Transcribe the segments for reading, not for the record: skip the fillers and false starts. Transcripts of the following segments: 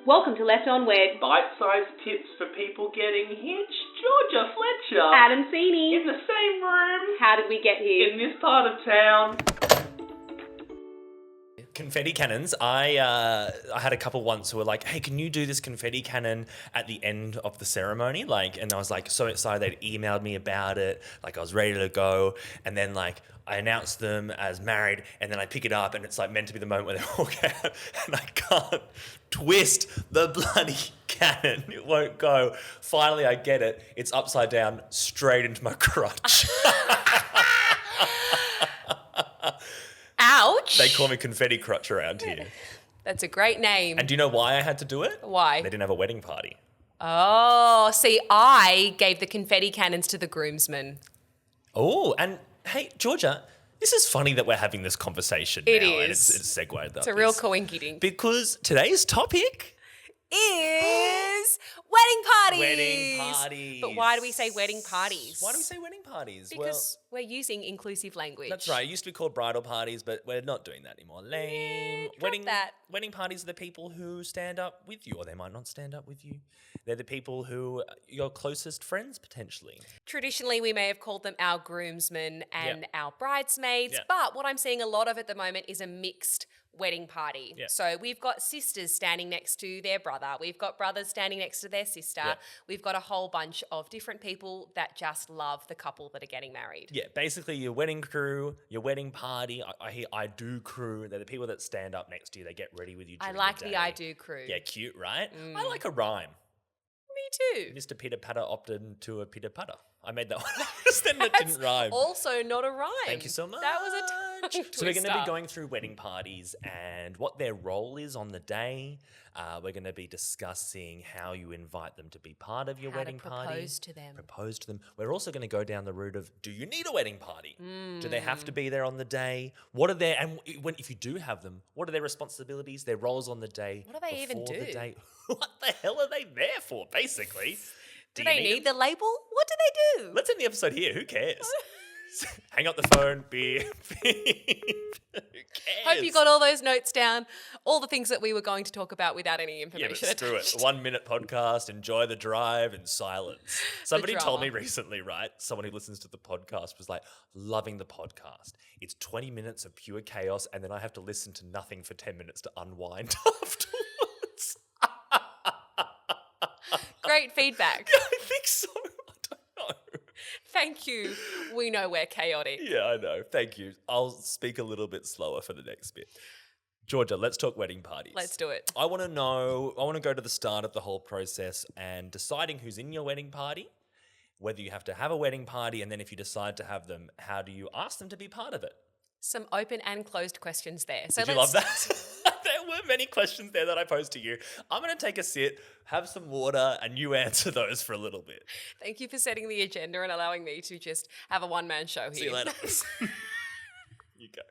Welcome to Left On Wed. Bite-sized tips for people getting hitched. Georgia Fletcher. Adam Sini. In the same room. How did we get here? In this part of town. Confetti cannons. I had a couple once who were like, hey, can you do this confetti cannon at the end of the ceremony? And I was like so excited. They'd emailed me about it. I was ready to go. And then I announced them as married, and then I pick it up and it's meant to be the moment where they walk out and I can't twist the bloody cannon. It won't go. Finally, I get it. It's upside down, straight into my crotch. Ouch. They call me confetti crotch around here. That's a great name. And do you know why I had to do it? Why? They didn't have a wedding party. Oh, see, I gave the confetti cannons to the groomsmen. Oh, and hey, Georgia, this is funny that we're having this conversation now. It And is. it's segued up. It's a real coinky-dink. Because today's topic Is wedding parties. Wedding parties. But why do we say wedding parties? Why do we say wedding parties? Because we're using inclusive language. That's right. It used to be called bridal parties, but we're not doing that anymore. Lame. drop that. Wedding parties are the people who stand up with you, or they might not stand up with you. They're the people who are your closest friends, potentially. Traditionally, we may have called them our groomsmen and our bridesmaids, Yeah. but what I'm seeing a lot of at the moment is a mixed wedding party. Yeah. So we've got sisters standing next to their brother. We've got brothers standing next to their sister. Yeah. We've got a whole bunch of different people that just love the couple that are getting married. Yeah, basically your wedding crew, your wedding party. I hear I do crew. They're the people that stand up next to you. They get ready with you I during like the the day. I do crew. Yeah, cute, right? I like a rhyme. Me too. Mr. Pitter Patter opted to a Pitter Patter. I made that one. Then it didn't rhyme. Also not a rhyme. Thank you so much. That was a tongue So we're going to twister. be going through wedding parties and what their role is on the day. We're going to be discussing how you invite them to be part of your How to wedding party. propose to them. Propose to them. We're also going to go down the route of, do you need a wedding party? Do they have to be there on the day? What are their, and if you do have them, what are their responsibilities, their roles on the day? What do they even before the do? day? What the hell are they there for, basically? Do you they need them? the label? What do they do? Let's end the episode here. Who cares? Hang up the phone. Beep. Beep. Who cares? Hope you got all those notes down, all the things that we were going to talk about without any Yeah, information but screw it. attached. 1 minute podcast. Enjoy the drive in silence. Somebody told me drama. recently, right? Someone who listens to the podcast was like, loving the podcast. It's 20 minutes of pure chaos, and then I have to listen to nothing for 10 minutes to unwind afterwards. Great feedback. I think so. I don't know. Thank you. We know we're chaotic. Yeah, I know. Thank you. I'll speak a little bit slower for the next bit. Georgia, let's talk wedding parties. Let's do it. I want to go to the start of the whole process and deciding who's in your wedding party, whether you have to have a wedding party, and then if you decide to have them, how do you ask them to be part of it? Some open and closed questions there. So Did you love that? There were many questions there that I posed to you. I'm going to take a sit, have some water, and you answer those for a little bit. Thank you for setting the agenda and allowing me to just have a one-man show here. See you later. You go.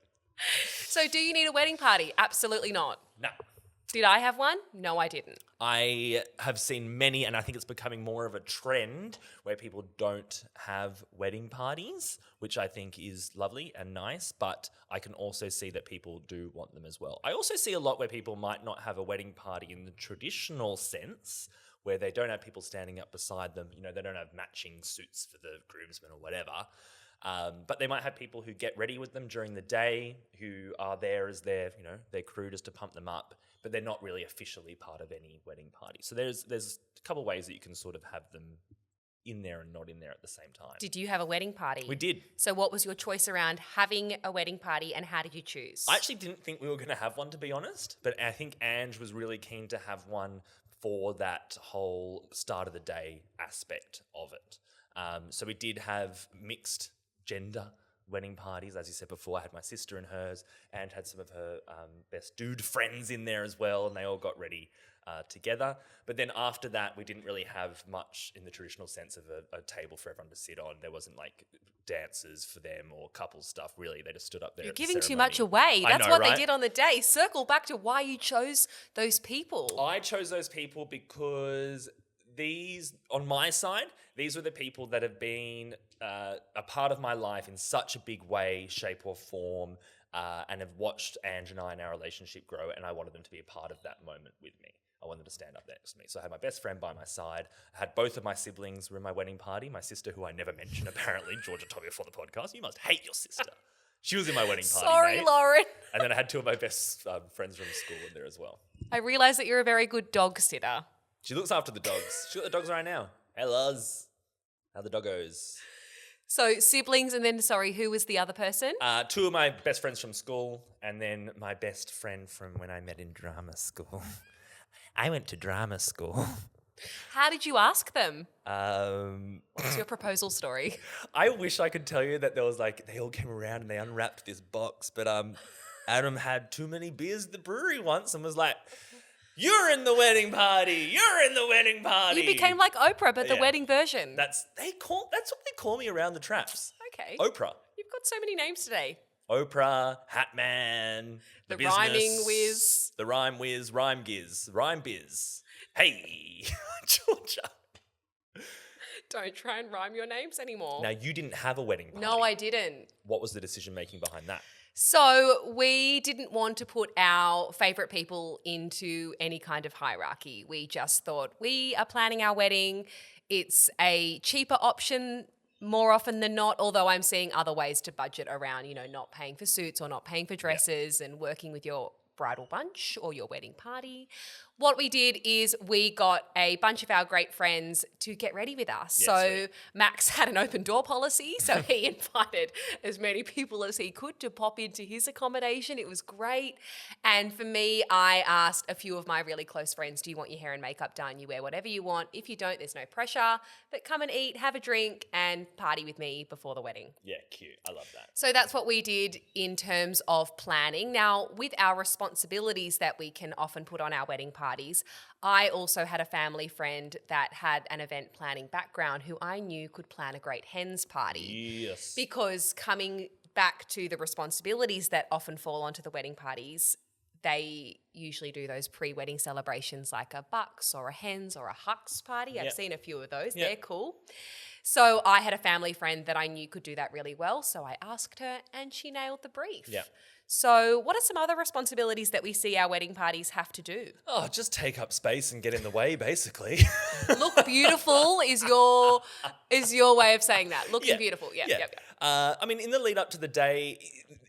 So do you need a wedding party? Absolutely not. No. Did I have one? No, I didn't. I have seen many, and I think it's becoming more of a trend where people don't have wedding parties, which I think is lovely and nice, but I can also see that people do want them as well. I also see a lot where people might not have a wedding party in the traditional sense, where they don't have people standing up beside them. They don't have matching suits for the groomsmen or whatever. But they might have people who get ready with them during the day, who are there as their crew just to pump them up, but they're not really officially part of any wedding party. So there's a couple of ways that you can sort of have them in there and not in there at the same time. Did you have a wedding party? We did. So what was your choice around having a wedding party and how did you choose? I actually didn't think we were going to have one, to be honest, but I think Ange was really keen to have one for that whole start of the day aspect of it. So we did have mixed gender wedding parties. As you said before, I had my sister and hers, and had some of her best dude friends in there as well, and they all got ready together. But then after that, we didn't really have much in the traditional sense of a table for everyone to sit on. There wasn't dances for them or couple stuff, really. They just stood up there. You're at the giving too ceremony. much away. I That's know, what right? they did on the day. Circle back to why you chose those people. I chose those people because on my side, these were the people that have been a part of my life in such a big way, shape or form. and have watched Ange and I and our relationship grow, and I wanted them to be a part of that moment with me. I wanted them to stand up next to me. So I had my best friend by my side. I had both of my siblings were in my wedding party. My sister, who I never mentioned, apparently, Georgia told me before the podcast, you must hate your sister. She was in my wedding party, Sorry, mate. Lauren. And then I had two of my best friends from school in there as well. I realise that you're a very good dog sitter. She looks after the dogs. She got the dogs right now. Hey, Luz. How the doggos? So siblings, and then, sorry, who was the other person? Two of my best friends from school, and then my best friend from when I met in drama school. I went to drama school. How did you ask them? Um, What's your proposal story? I wish I could tell you that there was like, they all came around and they unwrapped this box, but Adam had too many beers at the brewery once and was like, you're in the wedding party. You're in the wedding party. You became like Oprah, but the Yeah. wedding version. That's what they call me around the traps. Okay. Oprah. You've got so many names today. Oprah, Hatman, The business, rhyming whiz. The rhyme whiz, rhyme giz, rhyme biz. Hey, Georgia. Don't try and rhyme your names anymore. Now, you didn't have a wedding party. No, I didn't. What was the decision making behind that? So we didn't want to put our favourite people into any kind of hierarchy. We just thought we are planning our wedding. It's a cheaper option more often than not, although I'm seeing other ways to budget around, not paying for suits or not paying for dresses and working with your bridal bunch or your wedding party. What we did is we got a bunch of our great friends to get ready with us. Yeah, so sweet. Max had an open door policy, so he invited as many people as he could to pop into his accommodation. It was great. And for me, I asked a few of my really close friends, do you want your hair and makeup done? You wear whatever you want. If you don't, there's no pressure. But come and eat, have a drink, and party with me before the wedding. Yeah, cute. I love that. So that's what we did in terms of planning. Now, with our responsibilities that we can often put on our wedding parties, I also had a family friend that had an event planning background who I knew could plan a great hens party. Yes. Because coming back to the responsibilities that often fall onto the wedding parties, they usually do those pre-wedding celebrations like a bucks or a hens or a hucks party. I've Yep. seen a few of those. Yep. They're cool. So I had a family friend that I knew could do that really well. So I asked her and she nailed the brief. Yeah. So what are some other responsibilities that we see our wedding parties have to do? Oh, just take up space and get in the way, basically. Look beautiful is your way of saying that. Looking Yeah. beautiful. Yeah. Yeah. Yep, yep. I mean, in the lead up to the day,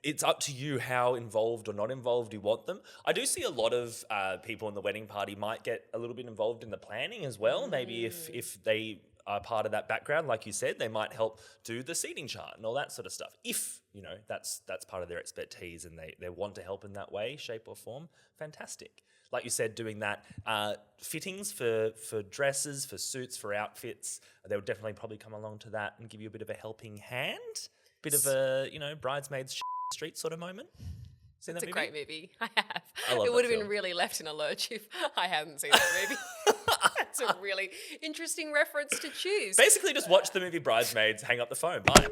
it's up to you how involved or not involved you want them. I do see a lot of people in the wedding party might get a little bit involved in the planning as well. Maybe if they are part of that background, like you said, they might help do the seating chart and all that sort of stuff. If, that's part of their expertise and they want to help in that way, shape or form, fantastic. Like you said, doing that, fittings for dresses, for suits, for outfits, they would definitely probably come along to that and give you a bit of a helping hand, bit of a, bridesmaids street sort of moment. Seen It's that a movie? great movie. I have. I love It would that have been film. really left in a lurch if I hadn't seen that movie. It's a really interesting reference to choose. Basically, just watch the movie Bridesmaids, hang up the phone. Bye.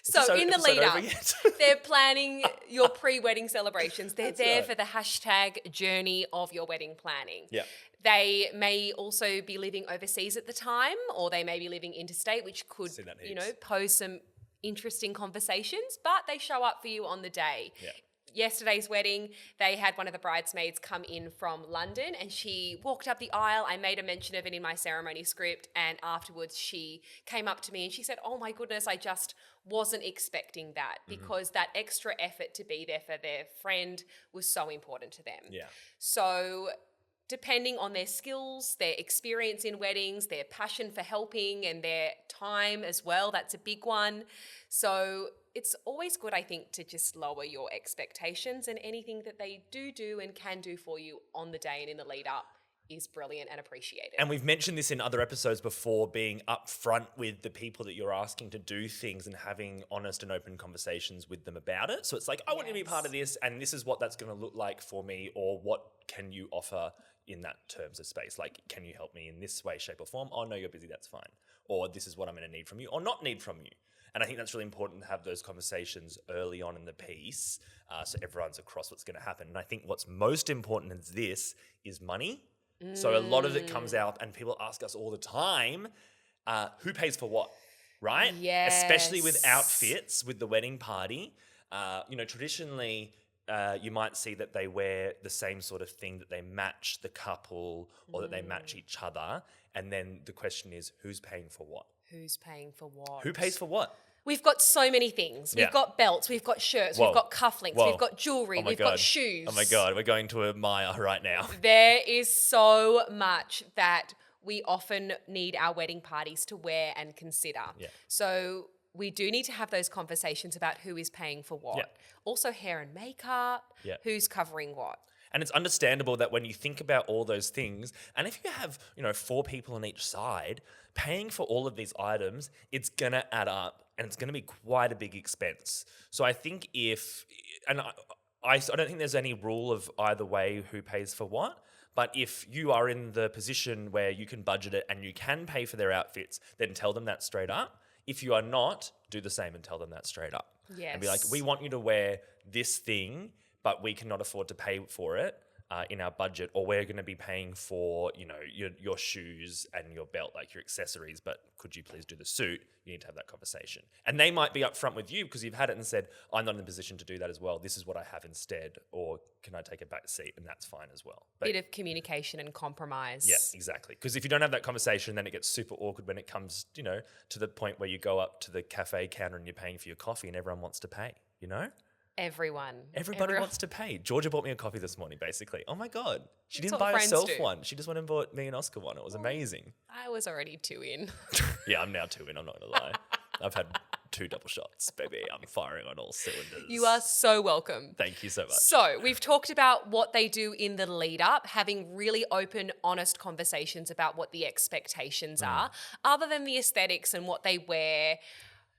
So in the Episode lead over up, yet? they're planning your pre-wedding celebrations. They're That's there right. for the hashtag journey of your wedding planning. Yeah. They may also be living overseas at the time, or they may be living interstate, which could, See that heaps. pose some interesting conversations, but they show up for you on the day. Yeah. Yesterday's wedding, they had one of the bridesmaids come in from London and she walked up the aisle. I made a mention of it in my ceremony script, and afterwards she came up to me and she said, oh my goodness, I just wasn't expecting that, because that extra effort to be there for their friend was so important to them. Yeah. So depending on their skills, their experience in weddings, their passion for helping, and their time as well, that's a big one. So it's always good, I think, to just lower your expectations, and anything that they do and can do for you on the day and in the lead up is brilliant and appreciated. And we've mentioned this in other episodes before, being upfront with the people that you're asking to do things and having honest and open conversations with them about it. So it's like, I want you to be part of this, and this is what that's going to look like for me, or what can you offer in that terms of space? Like, can you help me in this way, shape or form? Oh, no, you're busy, that's fine. Or this is what I'm going to need from you or not need from you. And I think that's really important to have those conversations early on in the piece, so everyone's across what's going to happen. And I think what's most important in this is money. So a lot of it comes out, and people ask us all the time, who pays for what, right? Yes. Especially with outfits, with the wedding party. Traditionally, you might see that they wear the same sort of thing, that they match the couple or that they match each other. And then the question is, who's paying for what? Who's paying for what? Who pays for what? We've got so many things. Yeah. We've got belts, we've got shirts, Whoa. we've got cufflinks, Whoa. we've got jewelry, Oh my we've God. got shoes. Oh my God, we're going to a Maya right now. There is so much that we often need our wedding parties to wear and consider. Yeah. So we do need to have those conversations about who is paying for what. Yeah. Also hair and makeup, Yeah. who's covering what. And it's understandable that when you think about all those things, and if you have, 4 people on each side, paying for all of these items, it's going to add up and it's going to be quite a big expense. So I think I don't think there's any rule of either way who pays for what. But if you are in the position where you can budget it and you can pay for their outfits, then tell them that straight up. If you are not, do the same and tell them that straight up. Yes. And be like, we want you to wear this thing, but we cannot afford to pay for it in our budget, or we're going to be paying for, your shoes and your belt, like your accessories, but could you please do the suit? You need to have that conversation. And they might be upfront with you because you've had it and said, I'm not in a position to do that as well. This is what I have instead, or can I take a back seat? And that's fine as well. But Bit of communication and compromise. yeah, exactly. Because if you don't have that conversation, then it gets super awkward when it comes, to the point where you go up to the cafe counter and you're paying for your coffee and everyone wants to pay, Everyone. Everybody wants to pay. Georgia bought me a coffee this morning, basically. Oh my God. She That's didn't what buy friends herself do. one. She just went and bought me and Oscar one. It was amazing. I was already 2 in. Yeah, I'm now 2 in, I'm not going to lie. I've had 2 double shots, baby. I'm firing on all cylinders. You are so welcome. Thank you so much. So we've talked about what they do in the lead up, having really open, honest conversations about what the expectations are, other than the aesthetics and what they wear.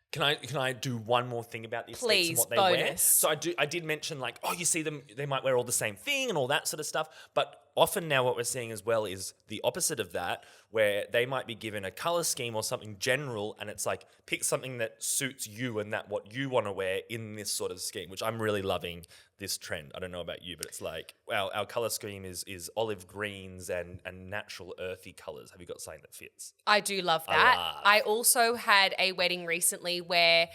Can I do one more thing about the aesthetics Please, and what they bonus. wear? So I did mention you see them, they might wear all the same thing and all that sort of stuff. But often now what we're seeing as well is the opposite of that, where they might be given a color scheme or something general, and it's like, pick something that suits you and that what you want to wear in this sort of scheme, which I'm really loving this trend. I don't know about you, but it's like, our color scheme is olive greens and natural earthy colors. Have you got something that fits? I do love that. I also had a wedding recently where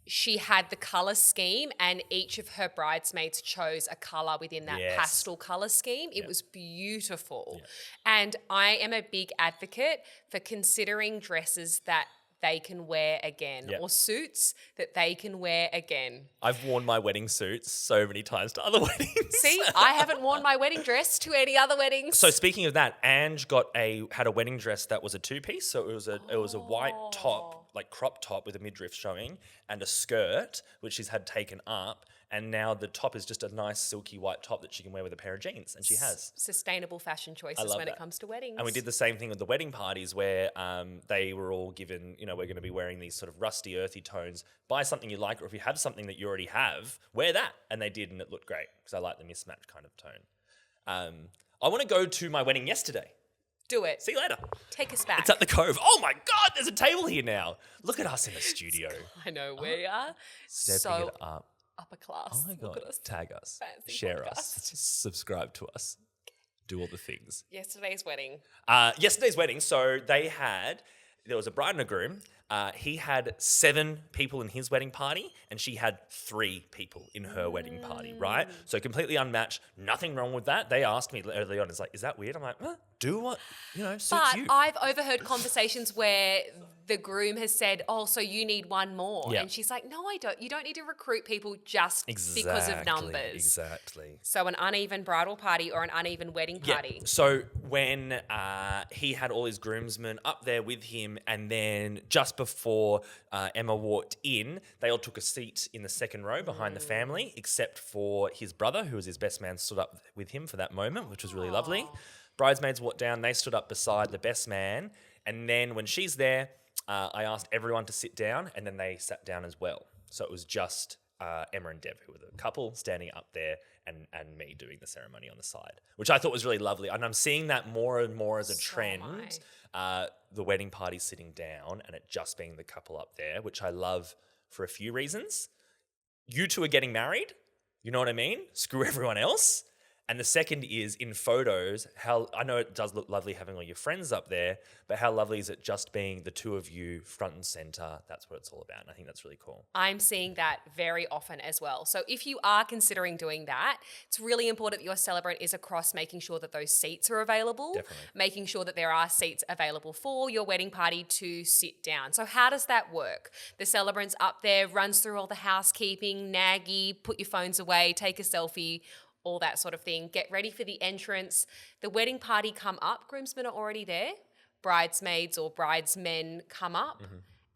she had the color scheme and each of her bridesmaids chose a color within that Yes. pastel color scheme. It was beautiful. And I am a big advocate for considering dresses that they can wear again or suits that they can wear again. I've worn my wedding suits so many times to other weddings. See, I haven't worn my wedding dress to any other weddings. So speaking of that, Ange had a wedding dress that was a 2-piece. So it was a white top, like crop top with a midriff showing, and a skirt which she's had taken up. And now the top is just a nice silky white top that she can wear with a pair of jeans, and she has. Sustainable fashion choices when it comes to weddings. And we did the same thing with the wedding parties where they were all given, we're going to be wearing these sort of rusty, earthy tones. Buy something you like, or if you have something that you already have, wear that. And they did, and it looked great because I like the mismatched kind of tone. I want to go to my wedding yesterday. Do it. See you later. Take us back. It's at the Cove. Oh my God, there's a table here now. Look at us in the studio. I know we are Stepping so it up. upper class. Oh my Look God. at us. Tag us. Fancy Share podcast. us. Subscribe to us. Do all the things. Yesterday's wedding. Yesterday's wedding, so there was a bride and a groom. He had 7 people in his wedding party, and she had 3 people in her wedding party, right? So completely unmatched. Nothing wrong with that. They asked me early on, it's like, is that weird? I'm like, do what, suits But you. I've overheard conversations where the groom has said, oh, so you need one more. Yeah. And she's like, no, I don't. You don't need to recruit people just because of numbers. Exactly. So an uneven bridal party or an uneven wedding party. So when he had all his groomsmen up there with him, and then just before Emma walked in, they all took a seat in the second row behind the family, except for his brother, who was his best man, stood up with him for that moment, which was really lovely. Bridesmaids walked down, they stood up beside the best man, and then when she's there, I asked everyone to sit down, and then they sat down as well. So it was just Emma and Deb, who were the couple, standing up there, and me doing the ceremony on the side, which I thought was really lovely. And I'm seeing that more and more as a trend, the wedding party sitting down and it just being the couple up there, which I love for a few reasons. You two are getting married, you know what I mean? Screw everyone else. And the second is in photos, how I know it does look lovely having all your friends up there, but how lovely is it just being the two of you front and center? That's what it's all about. And I think that's really cool. I'm seeing that very often as well. So if you are considering doing that, it's really important that your celebrant is across making sure that those seats are available, Definitely. making sure that there are seats available for your wedding party to sit down. So how does that work? The celebrant's up there, runs through all the housekeeping, naggy, put your phones away, take a selfie, all that sort of thing. Get ready for the entrance. The wedding party come up. Groomsmen are already there. Bridesmaids or bridesmen come up.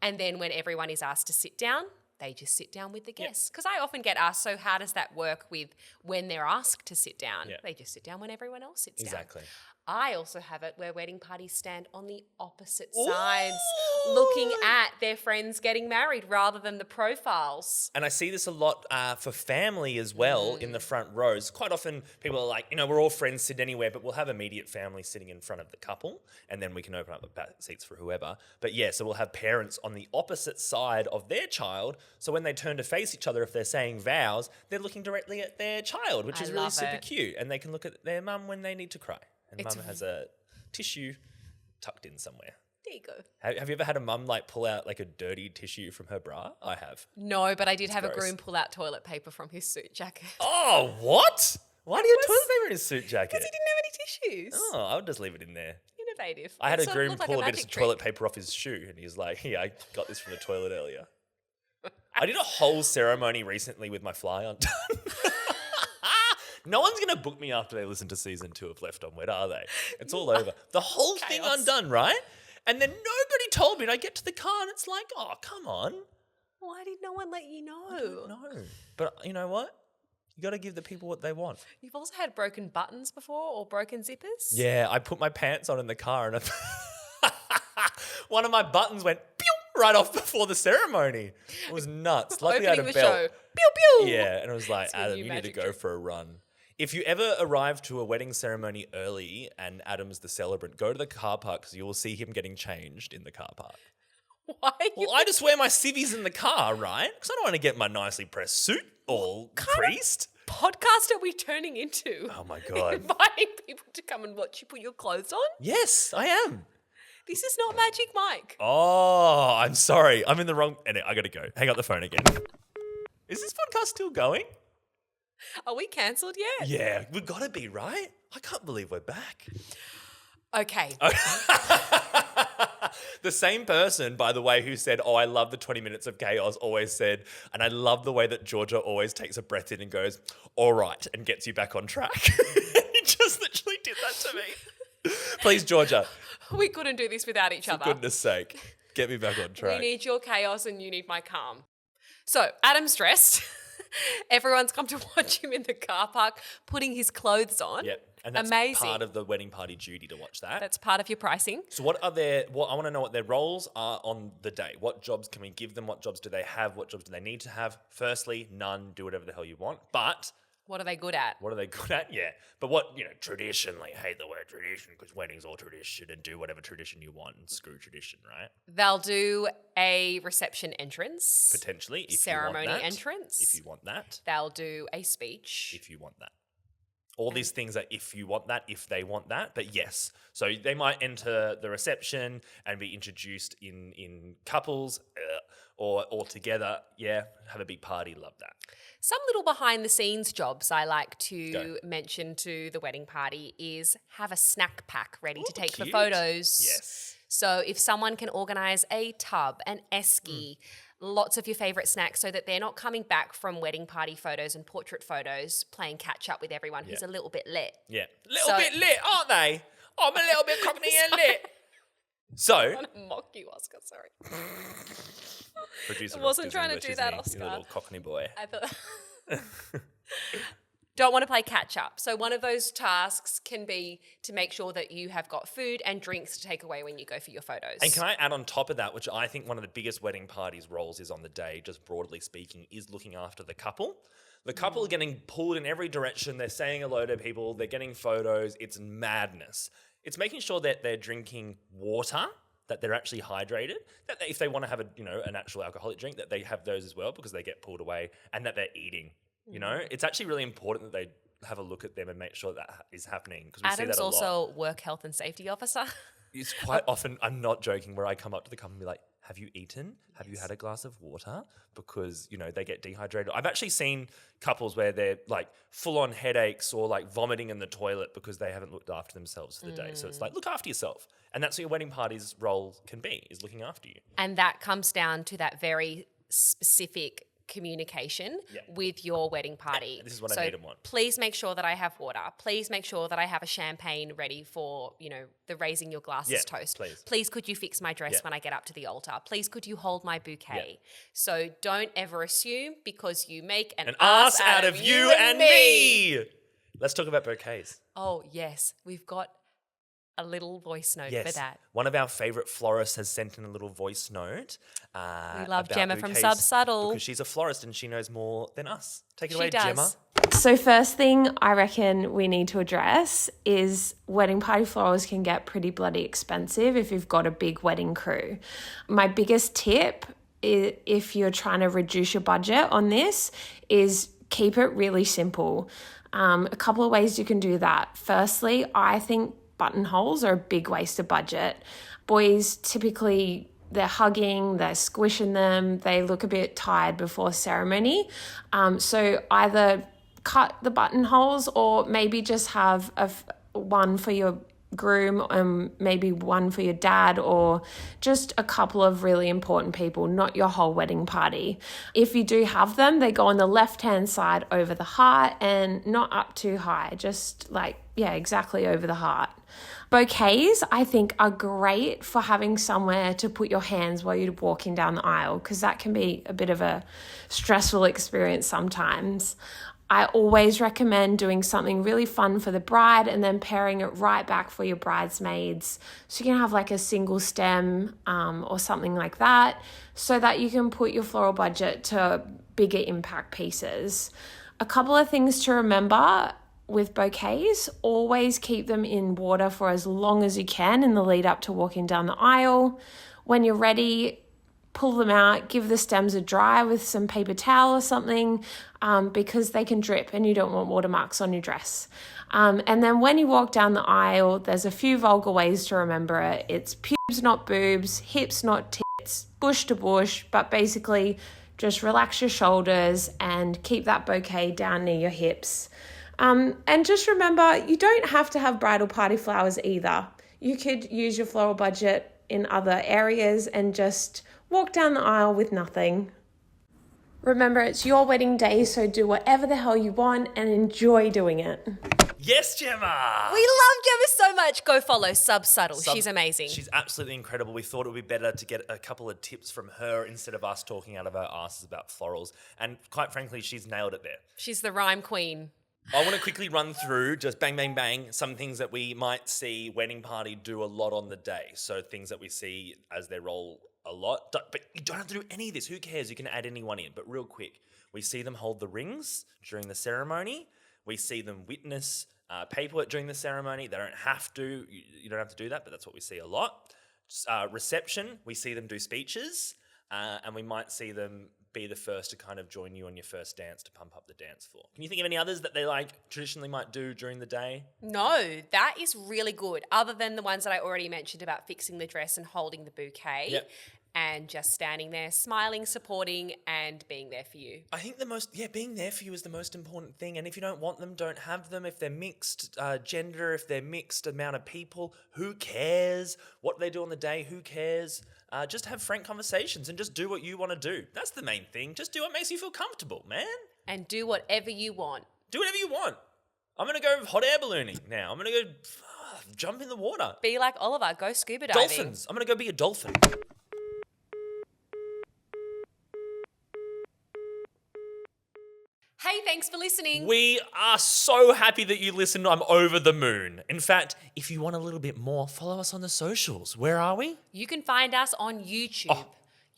And then when everyone is asked to sit down, they just sit down with the guests. Because I often get asked, so how does that work with when they're asked to sit down? Yep. They just sit down when everyone else sits down. Exactly. I also have it where wedding parties stand on the opposite sides, looking at their friends getting married rather than the profiles. And I see this a lot for family as well in the front rows. Quite often people are like, we're all friends, sit anywhere, but we'll have immediate family sitting in front of the couple and then we can open up the back seats for whoever. But yeah, so we'll have parents on the opposite side of their child. So when they turn to face each other, if they're saying vows, they're looking directly at their child, which I is really love super it. cute. And they can look at their mum when they need to cry. And It's mum has a tissue tucked in somewhere. There you go. Have you ever had a mum like pull out like a dirty tissue from her bra? I have. No, but I did have a gross. groom pull out toilet paper from his suit jacket. Oh, what? Why do you have was- toilet paper in his suit jacket? Because he didn't have any tissues. Oh, I would just leave it in there. Innovative. I had It a sort of groom looked like pull a bit magic of trick. toilet paper off his shoe and he's like, yeah, I got this from the toilet earlier. I did a whole ceremony recently with my fly undone. No one's going to book me after they listen to season 2 of Left on Wed, are they? It's all over. The whole thing Chaos. undone, right? And then nobody told me and I get to the car and it's like, oh, come on. Why did no one let you know? No. But you know what? You got to give the people what they want. You've also had broken buttons before or broken zippers? Yeah, I put my pants on in the car and one of my buttons went pew, right off before the ceremony. It was nuts. Luckily, I had a Opening belt. the show. Pew pew. Yeah, and it was like, It's your Adam, new you need to magic go trick. for a run. If you ever arrive to a wedding ceremony early and Adam's the celebrant, go to the car park because you will see him getting changed in the car park. Why? Well, I just wear my civvies in the car, right? Because I don't want to get my nicely pressed suit all creased. Podcast are we turning into? Oh my God. Inviting people to come and watch you put your clothes on? Yes, I am. This is not Magic Mike. Oh, I'm sorry. I'm in the wrong... Anyway, I got to go. Hang up the phone again. Is this podcast still going? Are we cancelled yet? Yeah, we've got to be, right? I can't believe we're back. Okay. The same person, by the way, who said, oh, I love the 20 minutes of chaos, always said, and I love the way that Georgia always takes a breath in and goes, all right, and gets you back on track. He just literally did that to me. Please, Georgia, We couldn't do this without each for other. goodness sake, get me back on We track. need your chaos and you need my calm. So, Adam's dressed. Everyone's come to watch him in the car park putting his clothes on. Yep. And that's Amazing. part of the wedding party duty to watch that. That's part of your pricing. So what I want to know what their roles are on the day. What jobs can we give them? What jobs do they have? What jobs do they need to have? Firstly, none. Do whatever the hell you want. But What are they good at? what are they good at? Yeah. But what, traditionally, hate the word tradition because weddings all tradition and do whatever tradition you want and screw tradition, right? They'll do a reception entrance. Potentially, if Ceremony you want that. entrance. If you want that. They'll do a speech. If you want that. All these things are if you want that, if they want that. But yes, so they might enter the reception and be introduced in couples or together. Yeah, have a big party. Love that. Some little behind the scenes jobs I like to Go. mention to the wedding party is have a snack pack ready to Ooh, take for cute. photos. Yes. So if someone can organise a tub, an esky, lots of your favourite snacks so that they're not coming back from wedding party photos and portrait photos playing catch up with everyone who's a little bit lit. Yeah. Little So- bit lit, aren't they? Oh, I'm a little bit cockney and lit. So, I'm going to mock you, Oscar, sorry. producer I Ross wasn't does trying to English, do isn't that, he? Oscar. You little cockney boy. I thought... Don't want to play catch up. So one of those tasks can be to make sure that you have got food and drinks to take away when you go for your photos. And can I add on top of that, which I think one of the biggest wedding parties' roles is on the day, just broadly speaking, is looking after the couple. The couple are getting pulled in every direction. They're saying hello to people. They're getting photos. It's madness. It's making sure that they're drinking water, that they're actually hydrated, that if they want to have an actual alcoholic drink, that they have those as well because they get pulled away, and that they're eating. It's actually really important that they have a look at them and make sure that is happening, because we see Adam's that a lot. also work health and safety officer. It's quite often, I'm not joking, where I come up to the couple and be like, have you eaten? Have you had a glass of water? Because, they get dehydrated. I've actually seen couples where they're like full on headaches or like vomiting in the toilet because they haven't looked after themselves for the day. So it's like, look after yourself. And that's what your wedding party's role can be, is looking after you. And that comes down to that very specific communication with your wedding party. This is what I need and want. Please make sure that I have water. Please make sure that I have a champagne ready for, the raising your glasses toast. Please could you fix my dress when I get up to the altar? Please could you hold my bouquet? So don't ever assume because you make an ass out of you and me. Let's talk about bouquets. Oh, yes. We've got a little voice note for that. One of our favourite florists has sent in a little voice note. We love about Gemma from bouquets Subsubtle. because she's a florist and she knows more than us. Take it She away, does. Gemma. So first thing I reckon we need to address is wedding party florals can get pretty bloody expensive if you've got a big wedding crew. My biggest tip if you're trying to reduce your budget on this is keep it really simple. A couple of ways you can do that. Firstly, I think buttonholes are a big waste of budget. Boys typically, they're hugging, they're squishing them, they look a bit tired before ceremony. So either cut the buttonholes or maybe just have one for your groom, maybe one for your dad, or just a couple of really important people, not your whole wedding party. If you do have them, they go on the left-hand side over the heart and not up too high, just exactly over the heart. Bouquets, I think, are great for having somewhere to put your hands while you're walking down the aisle, because that can be a bit of a stressful experience sometimes. I always recommend doing something really fun for the bride and then pairing it right back for your bridesmaids. So you can have like a single stem or something like that, so that you can put your floral budget to bigger impact pieces. A couple of things to remember with bouquets: always keep them in water for as long as you can in the lead up to walking down the aisle. When you're ready, pull them out, give the stems a dry with some paper towel or something, because they can drip and you don't want watermarks on your dress. And then when you walk down the aisle, there's a few vulgar ways to remember it. It's pubes, not boobs, hips, not tits, bush to bush, but basically just relax your shoulders and keep that bouquet down near your hips. And just remember, you don't have to have bridal party flowers either. You could use your floral budget in other areas and just walk down the aisle with nothing. Remember, it's your wedding day, so do whatever the hell you want and enjoy doing it. Yes, Gemma! We love Gemma so much. Go follow Subsubtle. She's amazing. She's absolutely incredible. We thought it would be better to get a couple of tips from her instead of us talking out of our asses about florals. And quite frankly, she's nailed it there. She's the rhyme queen. I want to quickly run through, just bang, bang, bang, some things that we might see wedding party do a lot on the day. So things that we see as their role a lot. But you don't have to do any of this. Who cares? You can add anyone in. But real quick, we see them hold the rings during the ceremony. We see them witness paperwork during the ceremony. They don't have to. You don't have to do that, but that's what we see a lot. Reception, we see them do speeches. And we might see them be the first to kind of join you on your first dance to pump up the dance floor. Can you think of any others that they traditionally might do during the day? No, that is really good. Other than the ones that I already mentioned about fixing the dress and holding the bouquet. Yep. And just standing there, smiling, supporting, and being there for you. I think being there for you is the most important thing. And if you don't want them, don't have them. If they're mixed gender, if they're mixed amount of people, who cares? What they do on the day, who cares? Just have frank conversations and just do what you want to do. That's the main thing. Just do what makes you feel comfortable, man. And do whatever you want. Do whatever you want. I'm going to go hot air ballooning now. I'm going to go jump in the water. Be like Oliver. Go scuba diving. Dolphins. I'm going to go be a dolphin. Hey, thanks for listening. We are so happy that you listened. I'm over the moon. In fact, if you want a little bit more, follow us on the socials. Where are we? You can find us on YouTube.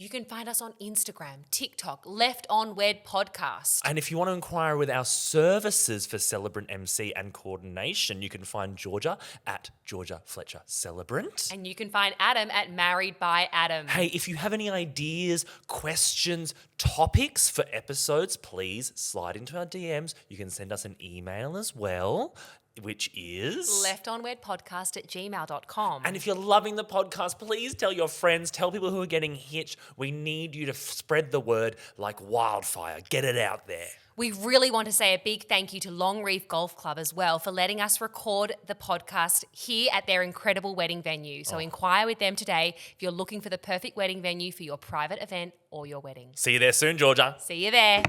You can find us on Instagram, TikTok, Left on Wed Podcast. And if you want to inquire with our services for celebrant MC and coordination, you can find Georgia at Georgia Fletcher Celebrant. And you can find Adam at Married by Adam. Hey, if you have any ideas, questions, topics for episodes, please slide into our DMs. You can send us an email as well, which is leftonwedpodcast@gmail.com. And if you're loving the podcast, please tell your friends, tell people who are getting hitched. We need you to spread the word like wildfire. Get it out there. We really want to say a big thank you to Long Reef Golf Club as well for letting us record the podcast here at their incredible wedding venue. So inquire with them today if you're looking for the perfect wedding venue for your private event or your wedding. See you there soon, Georgia. See you there.